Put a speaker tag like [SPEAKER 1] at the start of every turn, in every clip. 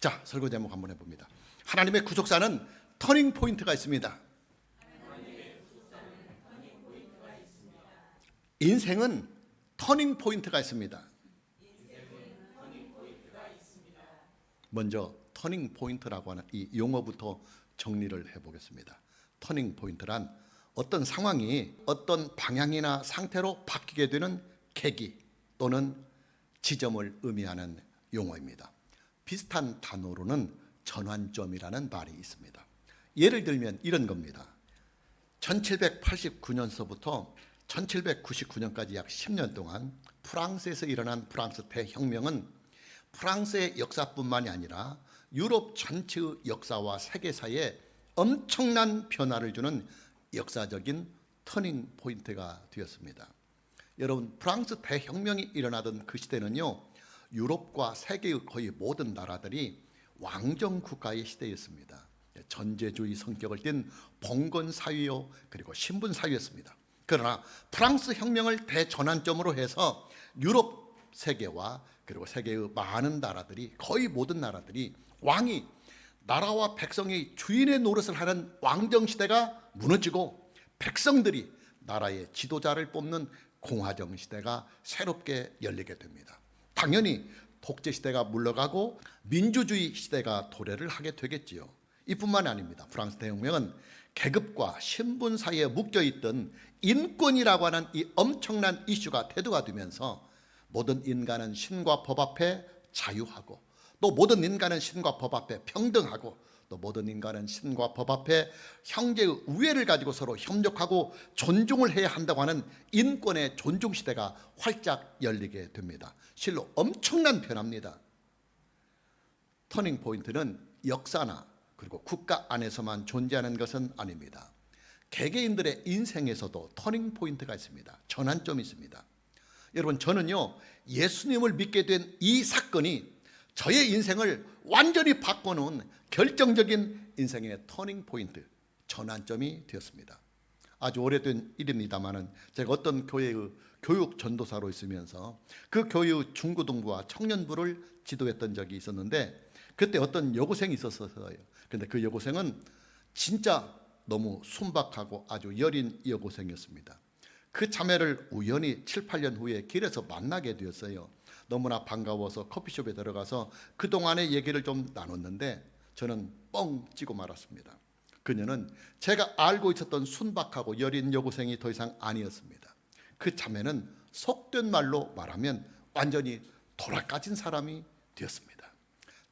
[SPEAKER 1] 자, 설교 제목 한번 해봅니다. 하나님의 구속사는 터닝 포인트가 있습니다. 인생은 터닝 포인트가 있습니다. 먼저 터닝 포인트라고 하는 이 용어부터 정리를 해보겠습니다. 터닝 포인트란 어떤 상황이 어떤 방향이나 상태로 바뀌게 되는 계기 또는 지점을 의미하는 용어입니다. 비슷한 단어로는 전환점이라는 말이 있습니다. 예를 들면 이런 겁니다. 1789년서부터 1799년까지 약 10년 동안 프랑스에서 일어난 프랑스 대혁명은 프랑스의 역사뿐만이 아니라 유럽 전체의 역사와 세계사에 엄청난 변화를 주는 역사적인 터닝 포인트가 되었습니다. 여러분, 프랑스 대혁명이 일어나던 그 시대는요, 유럽과 세계의 거의 모든 나라들이 왕정 국가의 시대였습니다. 전제주의 성격을 띤 봉건 사회요, 그리고 신분 사회였습니다. 그러나 프랑스 혁명을 대전환점으로 해서 유럽 세계와 그리고 세계의 많은 나라들이, 거의 모든 나라들이 왕이 나라와 백성이 주인의 노릇을 하는 왕정 시대가 무너지고 백성들이 나라의 지도자를 뽑는 공화정 시대가 새롭게 열리게 됩니다. 당연히 독재 시대가 물러가고 민주주의 시대가 도래를 하게 되겠지요. 이뿐만이 아닙니다. 프랑스 대혁명은 계급과 신분 사이에 묶여있던 인권이라고 하는 이 엄청난 이슈가 태도가 되면서 모든 인간은 신과 법 앞에 자유하고, 또 모든 인간은 신과 법 앞에 평등하고, 또 모든 인간은 신과 법 앞에 형제의 우애를 가지고 서로 협력하고 존중을 해야 한다고 하는 인권의 존중 시대가 활짝 열리게 됩니다. 실로 엄청난 변화입니다. 터닝 포인트는 역사나 그리고 국가 안에서만 존재하는 것은 아닙니다. 개개인들의 인생에서도 터닝 포인트가 있습니다. 전환점이 있습니다. 여러분, 저는요, 예수님을 믿게 된 이 사건이 저의 인생을 완전히 바꿔놓은 결정적인 인생의 터닝 포인트, 전환점이 되었습니다. 아주 오래된 일입니다만은 제가 어떤 교회의 교육 전도사로 있으면서 그 교회의 중고등부와 청년부를 지도했던 적이 있었는데, 그때 어떤 여고생이 있었어요. 근데 그 여고생은 진짜 너무 순박하고 아주 여린 여고생이었습니다. 그 자매를 우연히 7, 8년 후에 길에서 만나게 되었어요. 너무나 반가워서 커피숍에 들어가서 그동안의 얘기를 좀 나눴는데 저는 뻥 찌고 말았습니다. 그녀는 제가 알고 있었던 순박하고 여린 여고생이 더 이상 아니었습니다. 그 자매는 속된 말로 말하면 완전히 돌아까진 사람이 되었습니다.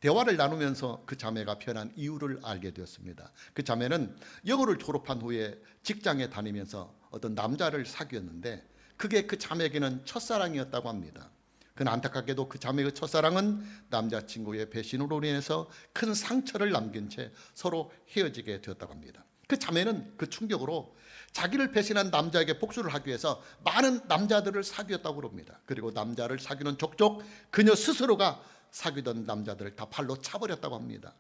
[SPEAKER 1] 대화를 나누면서 그 자매가 변한 이유를 알게 되었습니다. 그 자매는 영어를 졸업한 후에 직장에 다니면서 어떤 남자를 사귀었는데 그게 그 자매에게는 첫사랑이었다고 합니다. 그는 안타깝게도 그 자매의 첫사랑은 남자친구의 배신으로 인해서 큰 상처를 남긴 채 서로 헤어지게 되었다고 합니다. 그 자매는 그 충격으로 자기를 배신한 남자에게 복수를 하기 위해서 많은 남자들을 사귀었다고 합니다. 그리고 남자를 사귀는 족족 그녀 스스로가 사귀던 남자들을 다 팔로 차버렸다고 합니다.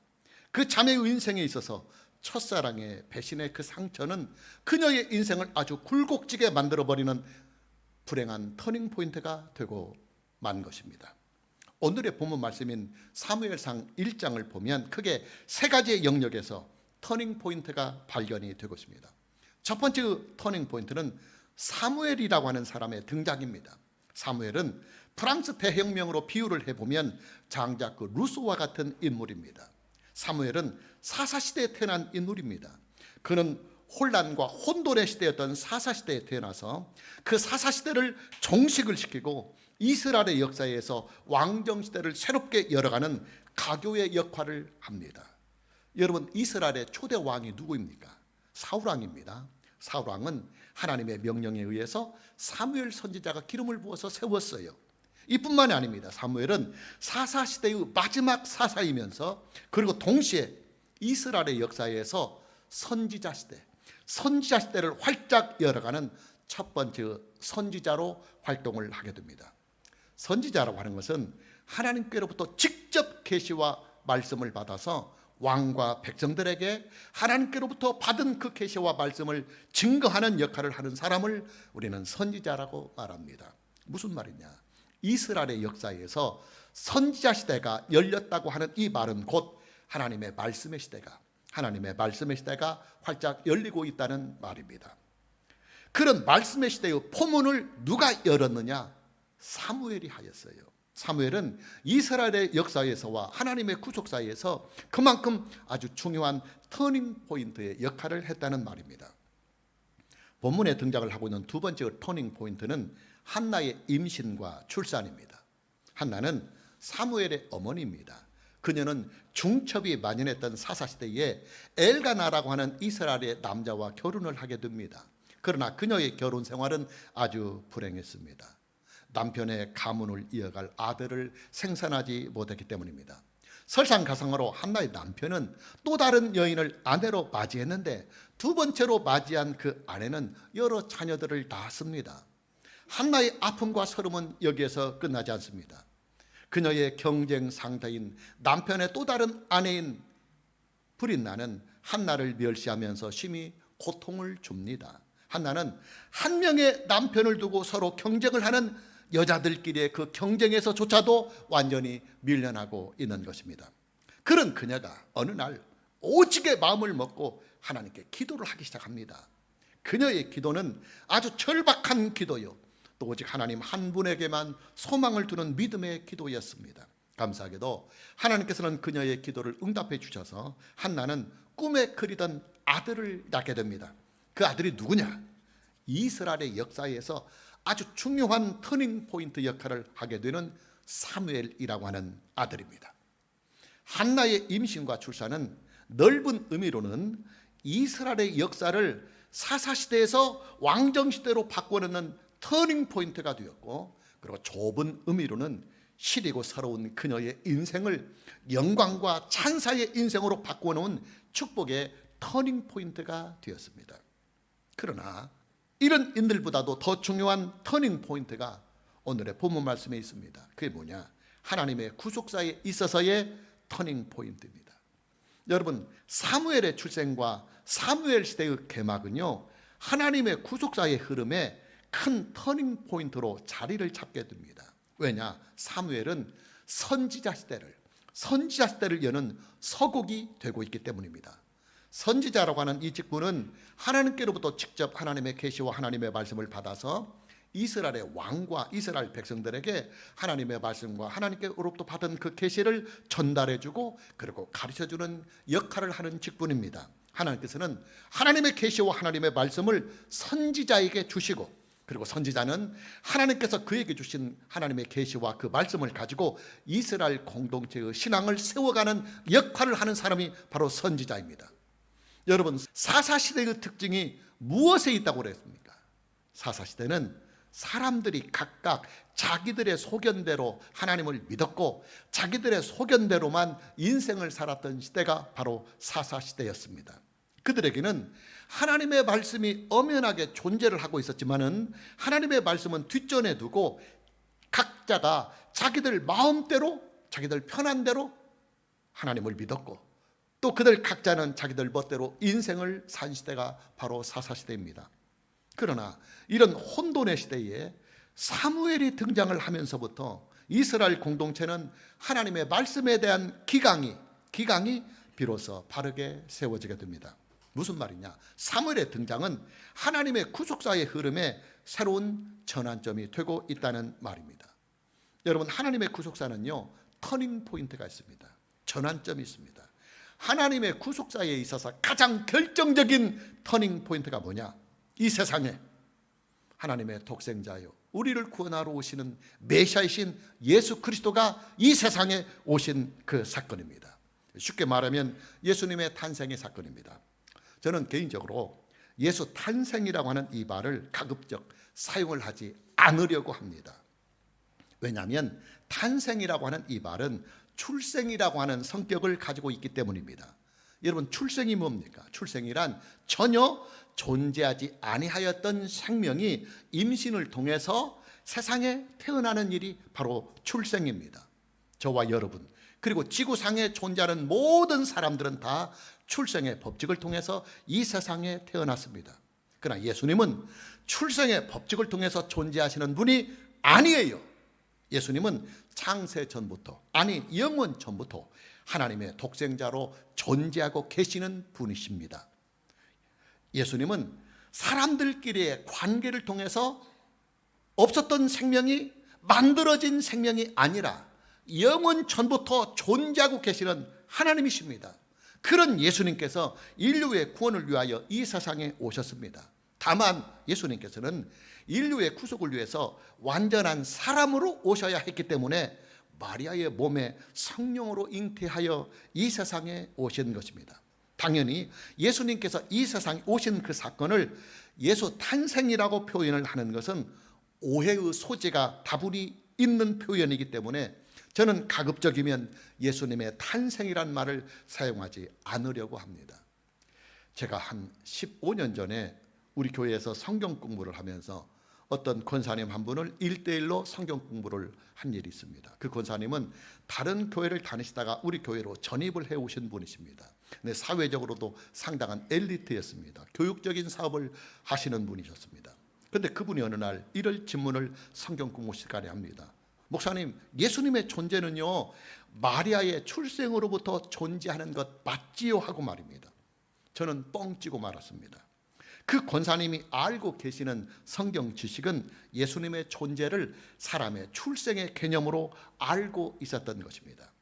[SPEAKER 1] 그 자매의 인생에 있어서 첫사랑의 배신의 그 상처는 그녀의 인생을 아주 굴곡지게 만들어버리는 불행한 터닝 포인트가 되고 만 것입니다. 오늘의 본문 말씀인 사무엘상 1장을 보면 크게 세 가지의 영역에서 터닝 포인트가 발견이 되고 있습니다. 첫 번째 터닝 포인트는 사무엘이라고 하는 사람의 등장입니다. 사무엘은 프랑스 대혁명으로 비유를 해보면 장작 그 루소와 같은 인물입니다. 사무엘은 사사시대에 태어난 인물입니다. 그는 혼란과 혼돈의 시대였던 사사시대에 태어나서 그 사사시대를 종식을 시키고 이스라엘의 역사에서 왕정시대를 새롭게 열어가는 가교의 역할을 합니다. 여러분, 이스라엘의 초대 왕이 누구입니까? 사울왕입니다. 사울왕은 하나님의 명령에 의해서 사무엘 선지자가 기름을 부어서 세웠어요. 이뿐만이 아닙니다. 사무엘은 사사시대의 마지막 사사이면서 그리고 동시에 이스라엘의 역사에서 선지자 시대를 활짝 열어가는 첫 번째 선지자로 활동을 하게 됩니다. 선지자라고 하는 것은 하나님께로부터 직접 계시와 말씀을 받아서 왕과 백성들에게 하나님께로부터 받은 그 계시와 말씀을 증거하는 역할을 하는 사람을 우리는 선지자라고 말합니다. 무슨 말이냐? 이스라엘의 역사에서 선지자 시대가 열렸다고 하는 이 말은 곧 하나님의 말씀의 시대가 활짝 열리고 있다는 말입니다. 그런 말씀의 시대의 포문을 누가 열었느냐? 사무엘이 하였어요. 사무엘은 이스라엘의 역사에서와 하나님의 구속사에서 그만큼 아주 중요한 터닝 포인트의 역할을 했다는 말입니다. 본문에 등장을 하고 있는 두 번째 터닝 포인트는 한나의 임신과 출산입니다. 한나는 사무엘의 어머니입니다. 그녀는 중첩이 만연했던 사사시대에 엘가나라고 하는 이스라엘의 남자와 결혼을 하게 됩니다. 그러나 그녀의 결혼 생활은 아주 불행했습니다. 남편의 가문을 이어갈 아들을 생산하지 못했기 때문입니다. 설상가상으로 한나의 남편은 또 다른 여인을 아내로 맞이했는데 두 번째로 맞이한 그 아내는 여러 자녀들을 낳았습니다. 한나의 아픔과 서름은 여기에서 끝나지 않습니다. 그녀의 경쟁 상대인 남편의 또 다른 아내인 브릿나는 한나를 멸시하면서 심히 고통을 줍니다. 한나는 한 명의 남편을 두고 서로 경쟁을 하는 여자들끼리의 그 경쟁에서조차도 완전히 밀려나고 있는 것입니다. 그런 그녀가 어느 날 오직의 마음을 먹고 하나님께 기도를 하기 시작합니다. 그녀의 기도는 아주 절박한 기도요, 또 오직 하나님 한 분에게만 소망을 두는 믿음의 기도였습니다. 감사하게도 하나님께서는 그녀의 기도를 응답해 주셔서 한나는 꿈에 그리던 아들을 낳게 됩니다. 그 아들이 누구냐? 이스라엘의 역사에서 아주 중요한 터닝 포인트 역할을 하게 되는 사무엘이라고 하는 아들입니다. 한나의 임신과 출산은 넓은 의미로는 이스라엘의 역사를 사사시대에서 왕정시대로 바꿔놓는 터닝 포인트가 되었고, 그리고 좁은 의미로는 시리고 서러운 그녀의 인생을 영광과 찬사의 인생으로 바꿔놓은 축복의 터닝 포인트가 되었습니다. 그러나 이런 인들보다도 더 중요한 터닝 포인트가 오늘의 본문 말씀에 있습니다. 그게 뭐냐? 하나님의 구속사에 있어서의 터닝 포인트입니다. 여러분, 사무엘의 출생과 사무엘 시대의 개막은요, 하나님의 구속사의 흐름에 큰 터닝 포인트로 자리를 잡게 됩니다. 왜냐? 사무엘은 선지자 시대를 여는 서곡이 되고 있기 때문입니다. 선지자라고 하는 이 직분은 하나님께로부터 직접 하나님의 계시와 하나님의 말씀을 받아서 이스라엘의 왕과 이스라엘 백성들에게 하나님의 말씀과 하나님께로부터 받은 그 계시를 전달해주고 그리고 가르쳐주는 역할을 하는 직분입니다. 하나님께서는 하나님의 계시와 하나님의 말씀을 선지자에게 주시고, 그리고 선지자는 하나님께서 그에게 주신 하나님의 계시와 그 말씀을 가지고 이스라엘 공동체의 신앙을 세워가는 역할을 하는 사람이 바로 선지자입니다. 여러분, 사사시대의 특징이 무엇에 있다고 그랬습니까? 사사시대는 사람들이 각각 자기들의 소견대로 하나님을 믿었고 자기들의 소견대로만 인생을 살았던 시대가 바로 사사시대였습니다. 그들에게는 하나님의 말씀이 엄연하게 존재를 하고 있었지만은 하나님의 말씀은 뒷전에 두고 각자가 자기들 마음대로, 자기들 편한 대로 하나님을 믿었고, 또 그들 각자는 자기들 멋대로 인생을 산 시대가 바로 사사시대입니다. 그러나 이런 혼돈의 시대에 사무엘이 등장을 하면서부터 이스라엘 공동체는 하나님의 말씀에 대한 기강이 비로소 바르게 세워지게 됩니다. 무슨 말이냐? 사무엘의 등장은 하나님의 구속사의 흐름에 새로운 전환점이 되고 있다는 말입니다. 여러분, 하나님의 구속사는요, 터닝 포인트가 있습니다. 전환점이 있습니다. 하나님의 구속사에 있어서 가장 결정적인 터닝 포인트가 뭐냐? 이 세상에 하나님의 독생자요, 우리를 구원하러 오시는 메시아이신 예수 그리스도가 이 세상에 오신 그 사건입니다. 쉽게 말하면 예수님의 탄생의 사건입니다. 저는 개인적으로 예수 탄생이라고 하는 이 말을 가급적 사용을 하지 않으려고 합니다. 왜냐하면 탄생이라고 하는 이 말은 출생이라고 하는 성격을 가지고 있기 때문입니다. 여러분, 출생이 뭡니까? 출생이란 전혀 존재하지 아니하였던 생명이 임신을 통해서 세상에 태어나는 일이 바로 출생입니다. 저와 여러분, 그리고 지구상에 존재하는 모든 사람들은 다 출생의 법칙을 통해서 이 세상에 태어났습니다. 그러나 예수님은 출생의 법칙을 통해서 존재하시는 분이 아니에요. 예수님은 창세 전부터, 아니 영원 전부터 하나님의 독생자로 존재하고 계시는 분이십니다. 예수님은 사람들끼리의 관계를 통해서 없었던 생명이 만들어진 생명이 아니라 영원 전부터 존재하고 계시는 하나님이십니다. 그런 예수님께서 인류의 구원을 위하여 이 세상에 오셨습니다. 다만 예수님께서는 인류의 구속을 위해서 완전한 사람으로 오셔야 했기 때문에 마리아의 몸에 성령으로 잉태하여 이 세상에 오신 것입니다. 당연히 예수님께서 이 세상에 오신 그 사건을 예수 탄생이라고 표현을 하는 것은 오해의 소지가 다분히 있는 표현이기 때문에 저는 가급적이면 예수님의 탄생이란 말을 사용하지 않으려고 합니다. 제가 한 15년 전에 우리 교회에서 성경 공부를 하면서 어떤 권사님 한 분을 1대1로 성경 공부를 한 일이 있습니다. 그 권사님은 다른 교회를 다니시다가 우리 교회로 전입을 해오신 분이십니다. 근데 사회적으로도 상당한 엘리트였습니다. 교육적인 사업을 하시는 분이셨습니다. 그런데 그분이 어느 날 이럴 질문을 성경 공부 시간에 합니다. 목사님, 예수님의 존재는요 마리아의 출생으로부터 존재하는 것 맞지요? 하고 말입니다. 저는 뻥치고 말았습니다. 그 권사님이 알고 계시는 성경 지식은 예수님의 존재를 사람의 출생의 개념으로 알고 있었던 것입니다.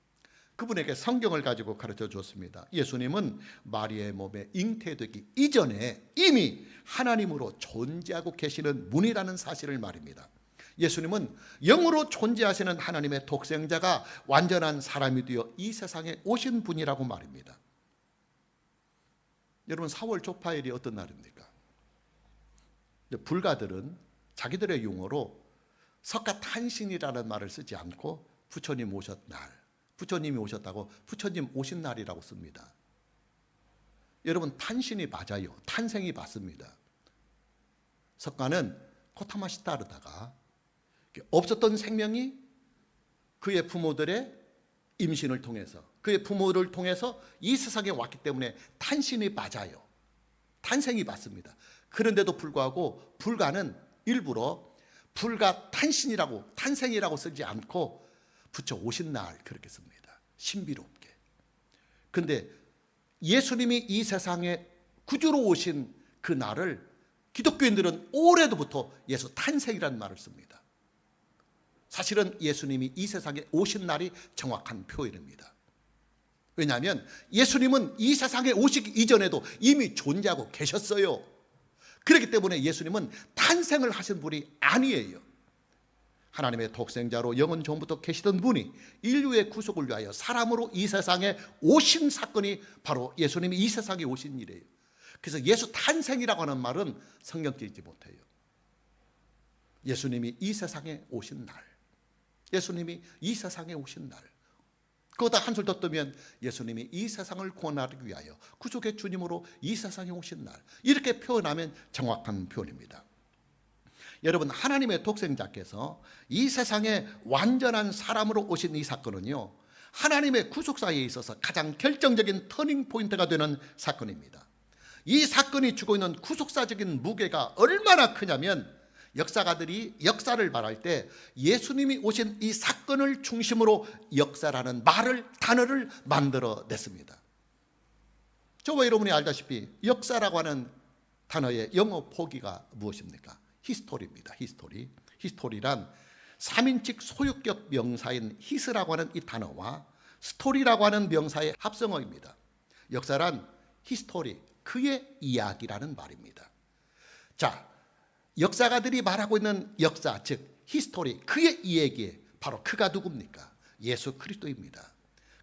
[SPEAKER 1] 그분에게 성경을 가지고 가르쳐 주었습니다. 예수님은 마리아의 몸에 잉태되기 이전에 이미 하나님으로 존재하고 계시는 분이라는 사실을 말입니다. 예수님은 영으로 존재하시는 하나님의 독생자가 완전한 사람이 되어 이 세상에 오신 분이라고 말입니다. 여러분, 4월 조파일이 어떤 날입니까? 불가들은 자기들의 용어로 석가탄신이라는 말을 쓰지 않고 부처님 오셨 날, 부처님이 오셨다고 부처님 오신 날이라고 씁니다. 여러분, 탄신이 맞아요. 탄생이 맞습니다. 석가는 코타마시타르다가 없었던 생명이 그의 부모들의 임신을 통해서, 그의 부모를 통해서 이 세상에 왔기 때문에 탄신이 맞아요. 탄생이 맞습니다. 그런데도 불구하고 불가는 일부러 불가 탄신이라고, 탄생이라고 쓰지 않고 부처 오신 날 그렇게 씁니다. 신비롭게. 그런데 예수님이 이 세상에 구주로 오신 그 날을 기독교인들은 오래도부터 예수 탄생이라는 말을 씁니다. 사실은 예수님이 이 세상에 오신 날이 정확한 표현입니다. 왜냐하면 예수님은 이 세상에 오시기 이전에도 이미 존재하고 계셨어요. 그렇기 때문에 예수님은 탄생을 하신 분이 아니에요. 하나님의 독생자로 영원 전부터 계시던 분이 인류의 구속을 위하여 사람으로 이 세상에 오신 사건이 바로 예수님이 이 세상에 오신 일이에요. 그래서 예수 탄생이라고 하는 말은 성경적이지 못해요. 예수님이 이 세상에 오신 날, 예수님이 이 세상에 오신 날, 그거다 한술 더 뜨면 예수님이 이 세상을 구원하기 위하여 구속의 주님으로 이 세상에 오신 날, 이렇게 표현하면 정확한 표현입니다. 여러분, 하나님의 독생자께서 이 세상에 완전한 사람으로 오신 이 사건은요, 하나님의 구속사에 있어서 가장 결정적인 터닝 포인트가 되는 사건입니다. 이 사건이 주고 있는 구속사적인 무게가 얼마나 크냐면, 역사가들이 역사를 말할 때 예수님이 오신 이 사건을 중심으로 역사라는 단어를 만들어냈습니다. 저와 여러분이 알다시피 역사라고 하는 단어의 영어 포기가 무엇입니까? 히스토리입니다. 히스토리란 3인칭 소유격 명사인 히스라고 하는 이 단어와 스토리라고 하는 명사의 합성어입니다. 역사란 히스토리, 그의 이야기라는 말입니다. 자, 역사가들이 말하고 있는 역사, 즉 히스토리, 그의 이야기, 바로 그가 누굽니까? 예수 그리스도입니다.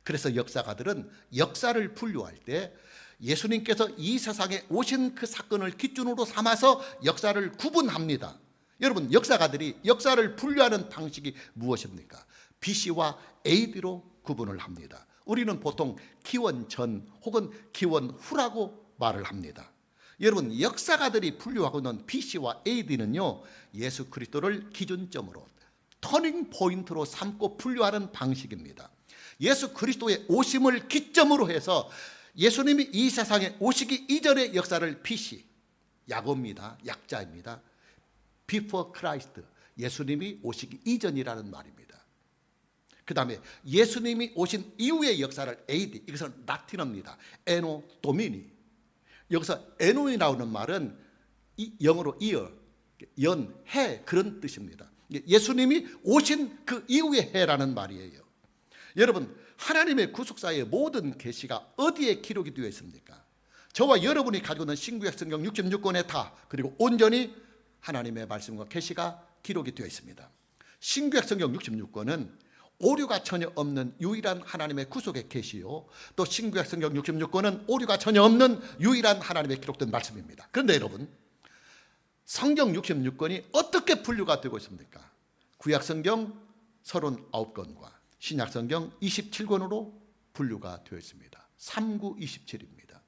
[SPEAKER 1] 그래서 역사가들은 역사를 분류할 때 예수님께서 이 세상에 오신 그 사건을 기준으로 삼아서 역사를 구분합니다. 여러분, 역사가들이 역사를 분류하는 방식이 무엇입니까? BC와 AD로 구분을 합니다. 우리는 보통 기원 전 혹은 기원 후라고 말을 합니다. 여러분, 역사가들이 분류하고 있는 BC와 AD는요, 예수 그리스도를 기준점으로 터닝 포인트로 삼고 분류하는 방식입니다. 예수 그리스도의 오심을 기점으로 해서 예수님이 이 세상에 오시기 이전의 역사를 BC, 약어입니다. 약자입니다. Before Christ, 예수님이 오시기 이전이라는 말입니다. 그 다음에 예수님이 오신 이후의 역사를 AD, 이것은 라틴어입니다. 에노 도미니. 여기서 에노이 나오는 말은 영어로 year, 연, 해, 그런 뜻입니다. 예수님이 오신 그 이후의 해라는 말이에요. 여러분, 하나님의 구속사의 모든 계시가 어디에 기록이 되어 있습니까? 저와 여러분이 가지고 있는 신구약 성경 66권에 다, 그리고 온전히 하나님의 말씀과 계시가 기록이 되어 있습니다. 신구약 성경 66권은 오류가 전혀 없는 유일한 하나님의 구속의 계시요, 또 신구약 성경 66권은 오류가 전혀 없는 유일한 하나님의 기록된 말씀입니다. 그런데 여러분, 성경 66권이 어떻게 분류가 되고 있습니까? 구약 성경 39권과 신약 성경 27권으로 분류가 되어 있습니다. 3927입니다.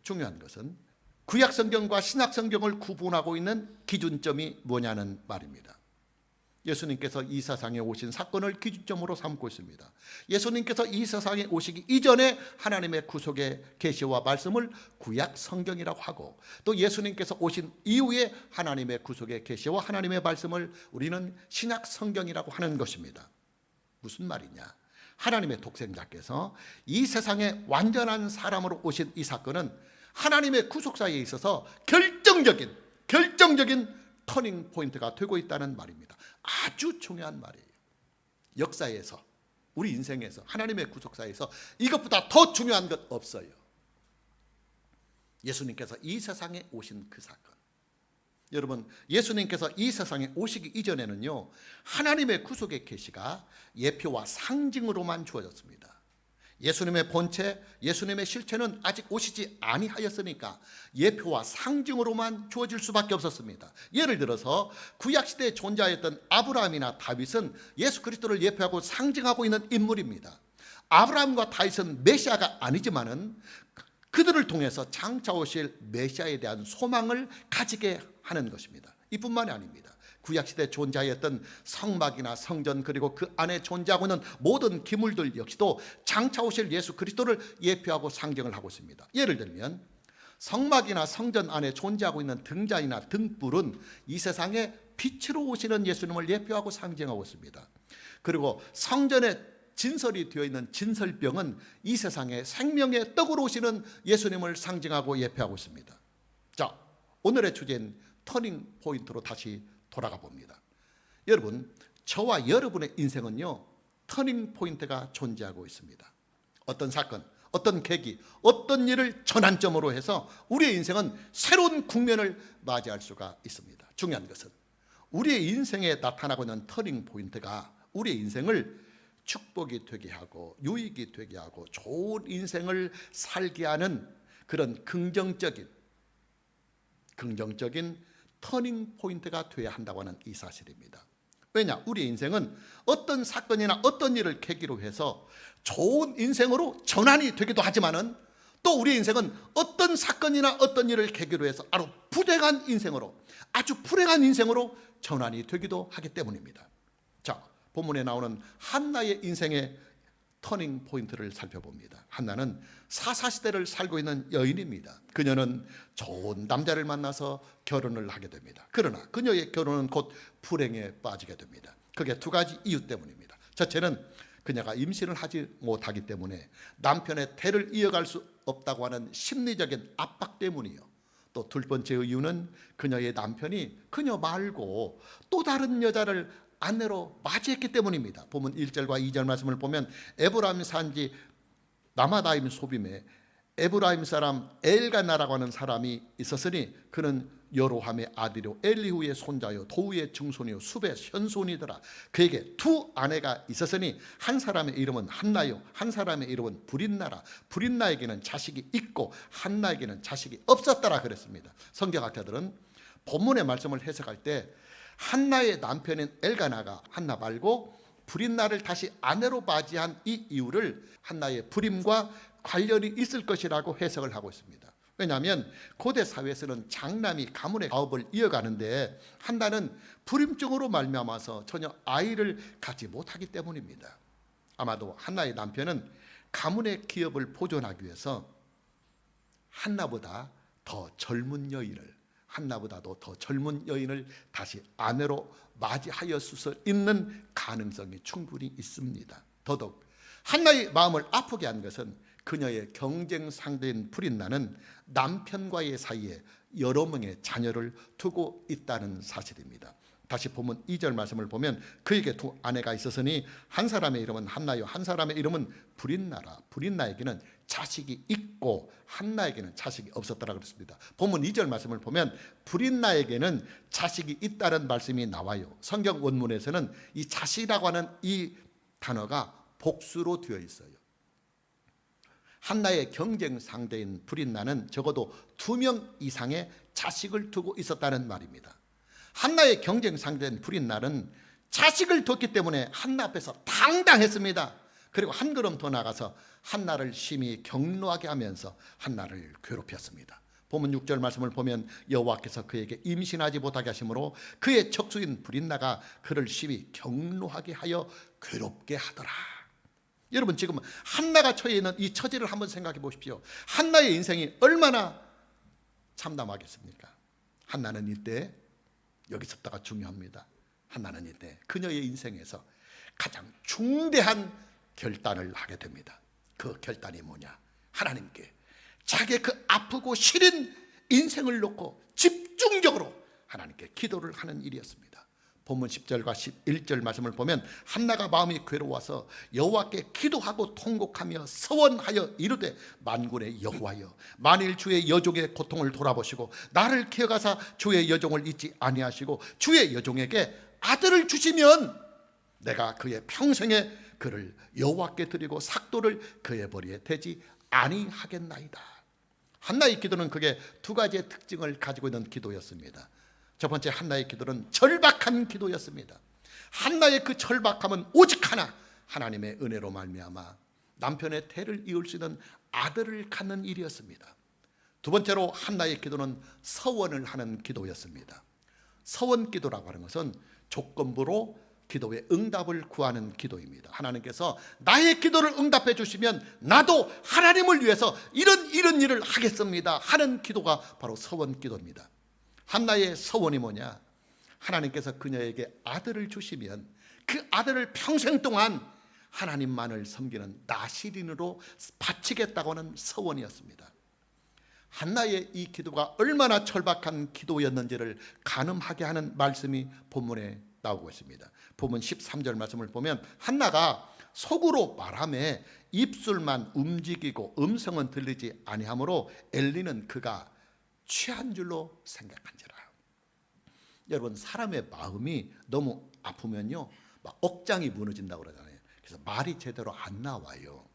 [SPEAKER 1] 중요한 것은 구약 성경과 신약 성경을 구분하고 있는 기준점이 뭐냐는 말입니다. 예수님께서 이 세상에 오신 사건을 기준점으로 삼고 있습니다. 예수님께서 이 세상에 오시기 이전에 하나님의 구속의 계시와 말씀을 구약 성경이라고 하고, 또 예수님께서 오신 이후에 하나님의 구속의 계시와 하나님의 말씀을 우리는 신약 성경이라고 하는 것입니다. 무슨 말이냐? 하나님의 독생자께서 이 세상에 완전한 사람으로 오신 이 사건은 하나님의 구속사에 있어서 결정적인 터닝 포인트가 되고 있다는 말입니다. 아주 중요한 말이에요. 역사에서, 우리 인생에서, 하나님의 구속사에서 이것보다 더 중요한 것 없어요. 예수님께서 이 세상에 오신 그 사건. 여러분, 예수님께서 이 세상에 오시기 이전에는요, 하나님의 구속의 계시가 예표와 상징으로만 주어졌습니다. 예수님의 본체, 예수님의 실체는 아직 오시지 아니하였으니까 예표와 상징으로만 주어질 수밖에 없었습니다. 예를 들어서 구약시대에 존재했던 아브라함이나 다윗은 예수 그리스도를 예표하고 상징하고 있는 인물입니다. 아브라함과 다윗은 메시아가 아니지만은 그들을 통해서 장차 오실 메시아에 대한 소망을 가지게 하는 것입니다. 이뿐만이 아닙니다. 구약시대에 존재하였던 성막이나 성전, 그리고 그 안에 존재하고 있는 모든 기물들 역시도 장차 오실 예수 그리스도를 예표하고 상징을 하고 있습니다. 예를 들면 성막이나 성전 안에 존재하고 있는 등잔이나 등불은 이 세상에 빛으로 오시는 예수님을 예표하고 상징하고 있습니다. 그리고 성전에 진설이 되어 있는 진설병은 이 세상에 생명의 떡으로 오시는 예수님을 상징하고 예표하고 있습니다. 자, 오늘의 주제인 터닝 포인트로 다시 돌아가 봅니다. 여러분, 저와 여러분의 인생은요, 터닝 포인트가 존재하고 있습니다. 어떤 사건, 어떤 계기, 어떤 일을 전환점으로 해서 우리의 인생은 새로운 국면을 맞이할 수가 있습니다. 중요한 것은 우리의 인생에 나타나고 있는 터닝 포인트가 우리의 인생을 축복이 되게 하고 유익이 되게 하고 좋은 인생을 살게 하는 그런 긍정적인 터닝 포인트가 되어야 한다고 하는 이 사실입니다. 왜냐? 우리의 인생은 어떤 사건이나 어떤 일을 계기로 해서 좋은 인생으로 전환이 되기도 하지만은, 또 우리의 인생은 어떤 사건이나 어떤 일을 계기로 해서 아주 불행한 인생으로 전환이 되기도 하기 때문입니다. 자, 본문에 나오는 한나의 인생의 터닝 포인트를 살펴봅니다. 한나는 사사시대를 살고 있는 여인입니다. 그녀는 좋은 남자를 만나서 결혼을 하게 됩니다. 그러나 그녀의 결혼은 곧 불행에 빠지게 됩니다. 그게 두 가지 이유 때문입니다. 첫째는 그녀가 임신을 하지 못하기 때문에 남편의 대를 이어갈 수 없다고 하는 심리적인 압박 때문이요. 또 둘 번째 이유는 그녀의 남편이 그녀 말고 또 다른 여자를 아내로 맞이했기 때문입니다. 보면 1절과 2절 말씀을 보면 에브라임 산지 나마다임 소빔에 에브라임 사람 엘가나라고 하는 사람이 있었으니 그는 여로함의 아들이요 엘리후의 손자요 도우의 증손이요 숲의 현손이더라. 그에게 두 아내가 있었으니 한 사람의 이름은 한나요 한 사람의 이름은 브린나라. 브린나에게는 자식이 있고 한나에게는 자식이 없었더라 그랬습니다. 성경학자들은 본문의 말씀을 해석할 때 한나의 남편인 엘가나가 한나 말고 브린나를 다시 아내로 맞이한 이 이유를 한나의 불임과 관련이 있을 것이라고 해석을 하고 있습니다. 왜냐하면 고대 사회에서는 장남이 가문의 가업을 이어가는데 한나는 불임증으로 말미암아서 전혀 아이를 갖지 못하기 때문입니다. 아마도 한나의 남편은 가문의 기업을 보존하기 위해서 한나보다 더 젊은 여인을 한나보다도 더 젊은 여인을 다시 아내로 맞이하였을 수 있는 가능성이 충분히 있습니다. 더더욱 한나의 마음을 아프게 한 것은 그녀의 경쟁 상대인 브릿나는 남편과의 사이에 여러 명의 자녀를 두고 있다는 사실입니다. 다시 본문 2절 말씀을 보면 그에게 두 아내가 있었으니 한 사람의 이름은 한나요 한 사람의 이름은 브릿나라. 브릿나에게는 자식이 있고 한나에게는 자식이 없었더라 그랬습니다. 본문 2절 말씀을 보면 브릿나에게는 자식이 있다는 말씀이 나와요. 성경 원문에서는 이 자식이라고 하는 이 단어가 복수로 되어 있어요. 한나의 경쟁 상대인 브릿나는 적어도 2명 이상의 자식을 두고 있었다는 말입니다. 한나의 경쟁 상대인 브릿나는 자식을 뒀기 때문에 한나 앞에서 당당했습니다. 그리고 한 걸음 더 나가서 한나를 심히 격노하게 하면서 한나를 괴롭혔습니다. 본문 6절 말씀을 보면 여호와께서 그에게 임신하지 못하게 하심으로 그의 척수인 브릿나가 그를 심히 격노하게 하여 괴롭게 하더라. 여러분, 지금 한나가 처해 있는 이 처지를 한번 생각해 보십시오. 한나의 인생이 얼마나 참담하겠습니까? 한나는 이때, 여기서부터가 중요합니다. 한나는 이때 그녀의 인생에서 가장 중대한 결단을 하게 됩니다. 그 결단이 뭐냐? 하나님께 자기의 그 아프고 시린 인생을 놓고 집중적으로 하나님께 기도를 하는 일이었습니다. 본문 10절과 11절 말씀을 보면 한나가 마음이 괴로워서 여호와께 기도하고 통곡하며 서원하여 이르되 만군의 여호와여, 만일 주의 여종의 고통을 돌아보시고 나를 기억하사 주의 여종을 잊지 아니하시고 주의 여종에게 아들을 주시면 내가 그의 평생에 그를 여호와께 드리고 삭도를 그의 머리에 대지 아니하겠나이다. 한나의 기도는 그게 두 가지의 특징을 가지고 있는 기도였습니다. 첫 번째, 한나의 기도는 절박한 기도였습니다. 한나의 그 절박함은 오직 하나, 하나님의 은혜로 말미암아 남편의 태를 이을 수 있는 아들을 갖는 일이었습니다. 두 번째로 한나의 기도는 서원을 하는 기도였습니다. 서원 기도라고 하는 것은 조건부로 기도의 응답을 구하는 기도입니다. 하나님께서 나의 기도를 응답해 주시면 나도 하나님을 위해서 이런 일을 하겠습니다 하는 기도가 바로 서원 기도입니다. 한나의 서원이 뭐냐? 하나님께서 그녀에게 아들을 주시면 그 아들을 평생 동안 하나님만을 섬기는 나시린으로 바치겠다고 하는 서원이었습니다. 한나의 이 기도가 얼마나 절박한 기도였는지를 가늠하게 하는 말씀이 본문에 나오고 있습니다. 본문 13절 말씀을 보면 한나가 속으로 말하며 입술만 움직이고 음성은 들리지 아니하므로 엘리는 그가 취한 줄로 생각한지라. 여러분, 사람의 마음이 너무 아프면요 막 억장이 무너진다고 그러잖아요. 그래서 말이 제대로 안 나와요.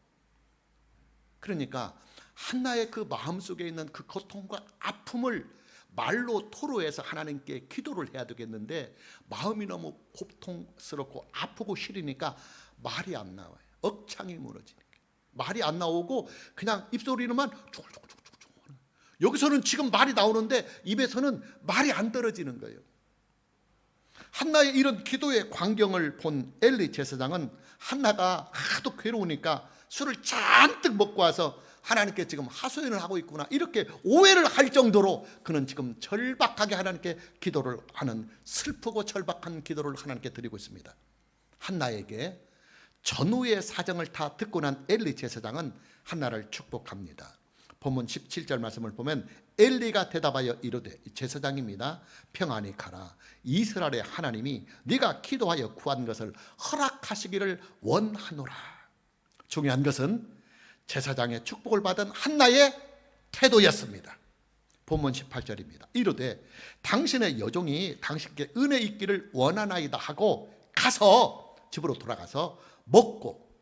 [SPEAKER 1] 그러니까 한나의 그 마음속에 있는 그 고통과 아픔을 말로 토로해서 하나님께 기도를 해야 되겠는데 마음이 너무 고통스럽고 아프고 시리니까 말이 안 나와요. 억창이 무너지니까 말이 안 나오고 그냥 입소리로만 죽죽죽죽죽. 여기서는 지금 말이 나오는데 입에서는 말이 안 떨어지는 거예요. 한나의 이런 기도의 광경을 본 엘리 제사장은 한나가 하도 괴로우니까 술을 잔뜩 먹고 와서 하나님께 지금 하소연을 하고 있구나 이렇게 오해를 할 정도로 그는 지금 절박하게 하나님께 기도를 하는, 슬프고 절박한 기도를 하나님께 드리고 있습니다. 한나에게 전후의 사정을 다 듣고 난 엘리 제사장은 한나를 축복합니다. 본문 17절 말씀을 보면 엘리가 대답하여 이르되, 제사장입니다, 평안히 가라. 이스라엘의 하나님이 네가 기도하여 구한 것을 허락하시기를 원하노라. 중요한 것은 제사장의 축복을 받은 한나의 태도였습니다. 본문 18절입니다. 이르되 당신의 여종이 당신께 은혜 있기를 원하나이다 하고 가서 집으로 돌아가서 먹고,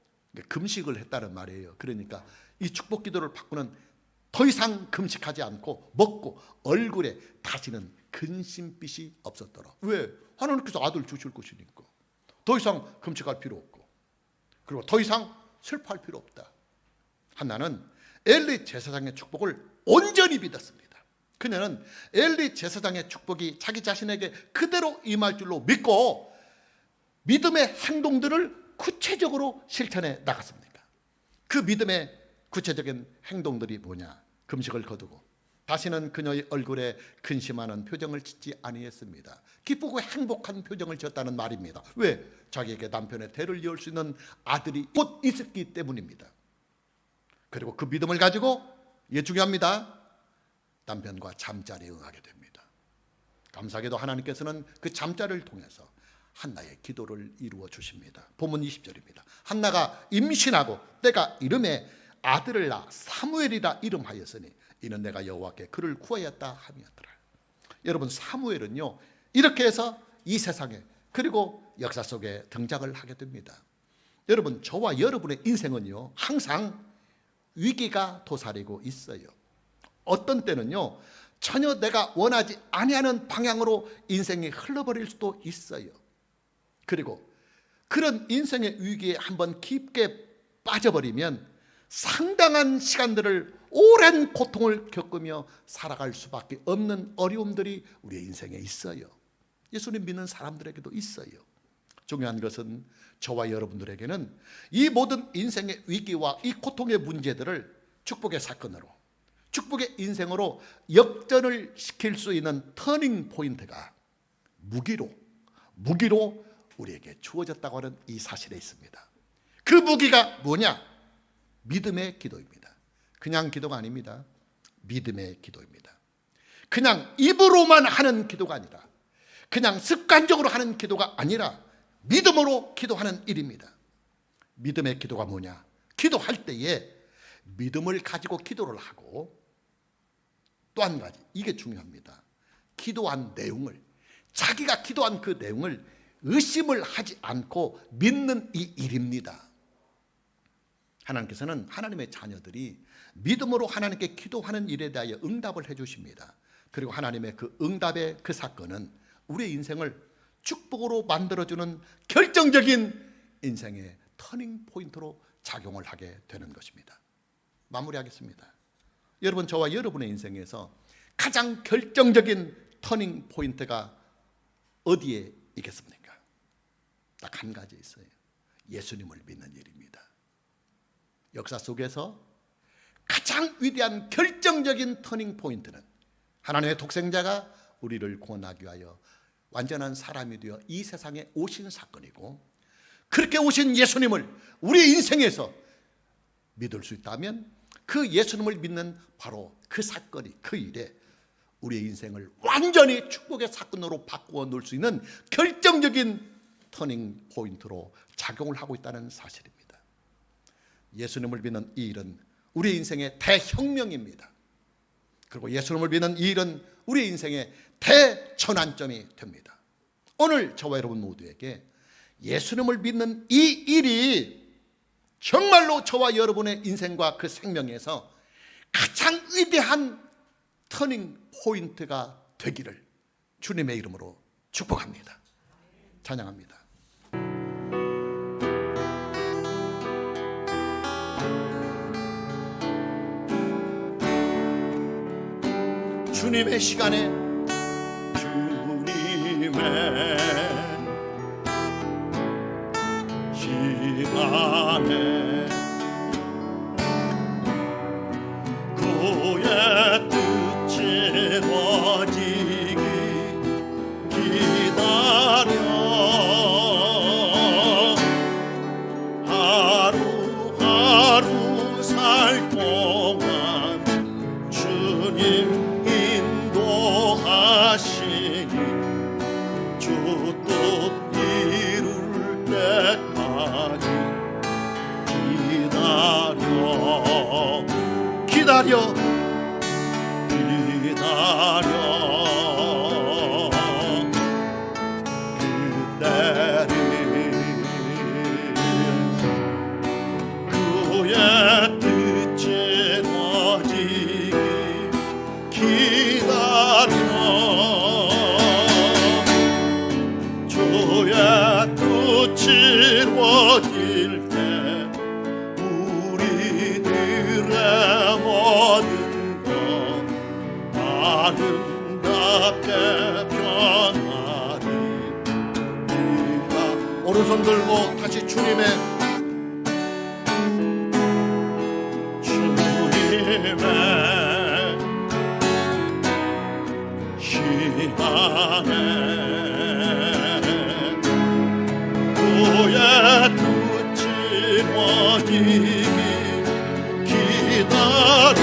[SPEAKER 1] 금식을 했다는 말이에요. 그러니까 이 축복 기도를 받고는 더 이상 금식하지 않고 먹고 얼굴에 다시는 근심빛이 없었더라. 왜? 하나님께서 아들 주실 것이니까. 더 이상 금식할 필요 없고, 그리고 더 이상 슬퍼할 필요 없다. 한나는 엘리 제사장의 축복을 온전히 믿었습니다. 그녀는 엘리 제사장의 축복이 자기 자신에게 그대로 임할 줄로 믿고 믿음의 행동들을 구체적으로 실천해 나갔습니다. 그 믿음의 구체적인 행동들이 뭐냐? 금식을 거두고 다시는 그녀의 얼굴에 근심하는 표정을 짓지 아니했습니다. 기쁘고 행복한 표정을 지었다는 말입니다. 왜? 자기에게 남편의 대를 이을 수 있는 아들이 곧 있었기 때문입니다. 그리고 그 믿음을 가지고, 이게 중요합니다, 남편과 잠자리에 응하게 됩니다. 감사하게도 하나님께서는 그 잠자리를 통해서 한나의 기도를 이루어 주십니다. 본문 20절입니다. 한나가 임신하고 때가 이름에 아들을 낳아 사무엘이라 이름하였으니 이는 내가 여호와께 그를 구하였다 함이었더라. 여러분, 사무엘은요, 이렇게 해서 이 세상에, 그리고 역사 속에 등장을 하게 됩니다. 여러분, 저와 여러분의 인생은요, 항상 위기가 도사리고 있어요. 어떤 때는요, 전혀 내가 원하지 아니하는 방향으로 인생이 흘러버릴 수도 있어요. 그리고 그런 인생의 위기에 한번 깊게 빠져버리면 상당한 시간들을, 오랜 고통을 겪으며 살아갈 수밖에 없는 어려움들이 우리의 인생에 있어요. 예수님 믿는 사람들에게도 있어요. 중요한 것은 저와 여러분들에게는 이 모든 인생의 위기와 이 고통의 문제들을 축복의 사건으로, 축복의 인생으로 역전을 시킬 수 있는 터닝 포인트가 무기로 우리에게 주어졌다고 하는 이 사실에 있습니다. 그 무기가 뭐냐? 믿음의 기도입니다. 그냥 기도가 아닙니다. 믿음의 기도입니다. 그냥 입으로만 하는 기도가 아니라, 그냥 습관적으로 하는 기도가 아니라 믿음으로 기도하는 일입니다. 믿음의 기도가 뭐냐? 기도할 때에 믿음을 가지고 기도를 하고, 또 한 가지, 이게 중요합니다. 기도한 내용을, 자기가 기도한 그 내용을 의심을 하지 않고 믿는 이 일입니다. 하나님께서는 하나님의 자녀들이 믿음으로 하나님께 기도하는 일에 대하여 응답을 해주십니다. 그리고 하나님의 그 응답의 그 사건은 우리의 인생을 축복으로 만들어주는 결정적인 인생의 터닝 포인트로 작용을 하게 되는 것입니다. 마무리하겠습니다. 여러분, 저와 여러분의 인생에서 가장 결정적인 터닝 포인트가 어디에 있겠습니까? 딱 한 가지 있어요. 예수님을 믿는 일입니다. 역사 속에서 가장 위대한 결정적인 터닝 포인트는 하나님의 독생자가 우리를 구원하기 위하여 완전한 사람이 되어 이 세상에 오신 사건이고, 그렇게 오신 예수님을 우리 인생에서 믿을 수 있다면 그 예수님을 믿는 바로 그 사건이, 그 일에 우리의 인생을 완전히 축복의 사건으로 바꾸어 놓을 수 있는 결정적인 터닝 포인트로 작용을 하고 있다는 사실입니다. 예수님을 믿는 이 일은 우리의 인생의 대혁명입니다. 그리고 예수님을 믿는 이 일은 우리의 인생의 대전환점이 됩니다. 오늘 저와 여러분 모두에게 예수님을 믿는 이 일이 정말로 저와 여러분의 인생과 그 생명에서 가장 위대한 터닝 포인트가 되기를 주님의 이름으로 축복합니다. 찬양합니다. 주님의 시간에,
[SPEAKER 2] 주님의 시간에 그의 뜻이 이루어지기 기다려 하루하루 살 동안 주님 인도하시니 주 뜻 이룰 때까지 기다려 그때를 그의 뜻이 이루어지기 기다려 주의 뜻이 이루어질 때 우리들의 모든 것 아름답게 변하리.
[SPEAKER 1] 오른손 들고 다시 주님의
[SPEAKER 2] 시간에 또의 끝이 이루어지기 기다려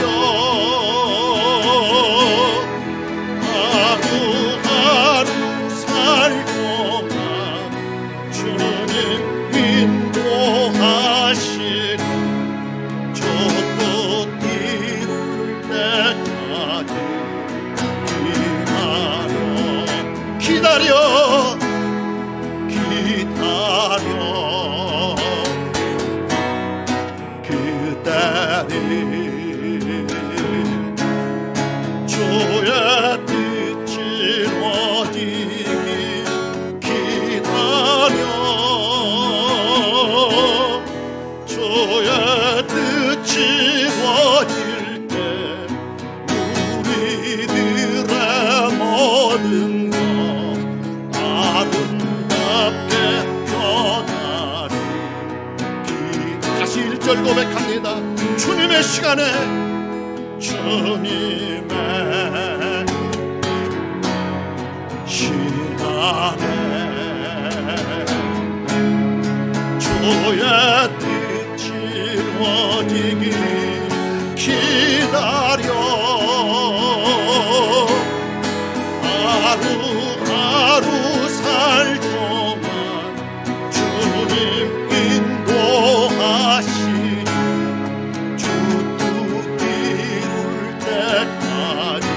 [SPEAKER 2] 하루하루 살 동안 주님 인도하시니 저도 이룰 때까지 기다려 그대를 주의 뜻이 이루어지기 기다려 주의 뜻이 이루어질 때 우리들의 모든 것 아름답게 변하리. 다시 1절 고백합니다. 주님의 시간에 주님의 시간에 주의 뜻이 이루어지기 기다려 하루하루 살 동안 주님 인도하시니 주 뜻 이룰 때까지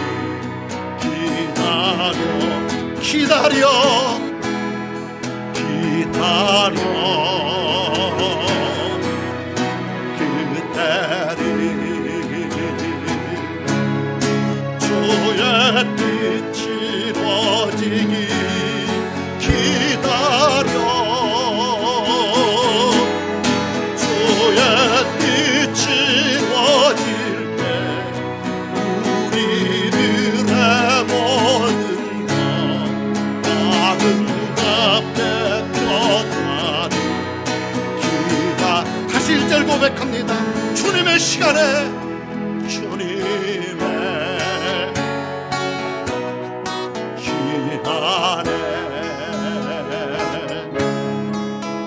[SPEAKER 2] 기다려 그대를 주의 뜻이 이루어지기 기다려 주의 뜻이 이루어질 때 우리들의 모든 것 아름답게 변하리. 다시 1절 고백합니다. 주님의 시간에 주님의 시간에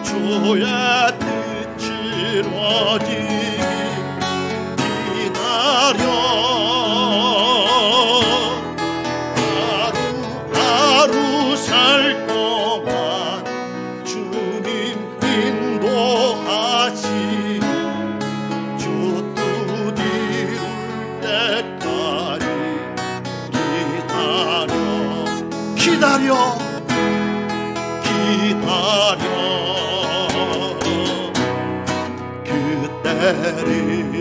[SPEAKER 2] 주의 뜻이 이루어지기 기다려 하루하루 살 동안 주님 인도하시니 주 뜻 이룰 때까지 기다려 그때를